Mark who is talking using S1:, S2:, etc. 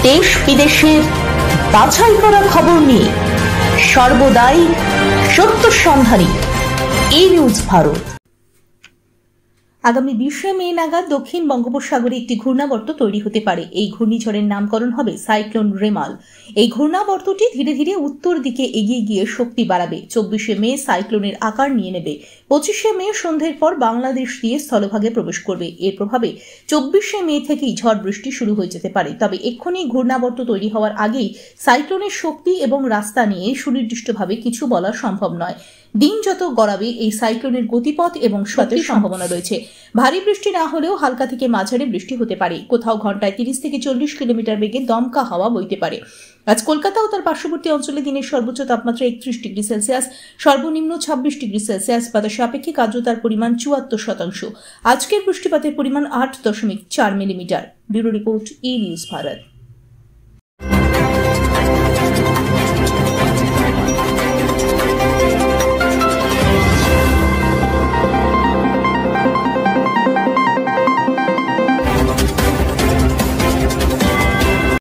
S1: দেশ বিদেশের বাছাই করা খবর নিয়ে সর্বদাই সত্য সন্ধানী এই নিউজ ভারত। আগামী 20 মে নাগাদ দক্ষিণ বঙ্গোপসাগরে একটি ঘূর্ণাবর্ত তৈরি হতে পারে। এই ঘূর্ণিঝড়ের নামকরণ হবে সাইক্লোন রেমাল। এই ঘূর্ণাবর্তটি ধীরে ধীরে উত্তর দিকে এগিয়ে গিয়ে শক্তি বাড়াবে। 24 মে সাইক্লোনের আকার নিয়ে নেবে। 25 মে সন্ধ্যের পর বাংলাদেশ দিয়ে স্থলভাগে প্রবেশ করবে। এর প্রভাবে 24 মে থেকেই ঝড় বৃষ্টি শুরু হয়ে যেতে পারে। তবে এক্ষুনি ঘূর্ণাবর্ত তৈরি হওয়ার আগেই সাইক্লোনের শক্তি এবং রাস্তা নিয়ে সুনির্দিষ্টভাবে কিছু বলা সম্ভব নয়। দিন যত গড়াবে এই সাইক্লোনের গতিপথ এবং শক্তির সম্ভাবনা রয়েছে। ভারী বৃষ্টি না হলেও হালকা থেকে মাঝারি বৃষ্টি হতে পারে। কোথাও ঘন্টায় 30 থেকে 40 কিলোমিটার বেগে দমকা হাওয়া বইতে পারে। আজ কলকাতা ও তার পার্শ্ববর্তী অঞ্চলে দিনের সর্বোচ্চ তাপমাত্রা 31 ডিগ্রি সেলসিয়াস, সর্বনিম্ন 26 ডিগ্রি সেলসিয়াস। বাতাসে আপেক্ষিক আর্দ্রতার পরিমাণ 74%। আজকের বৃষ্টিপাতের পরিমাণ 8.4 মিলিমিটার। ব্যুরো রিপোর্ট, ই নিউজ ভারত।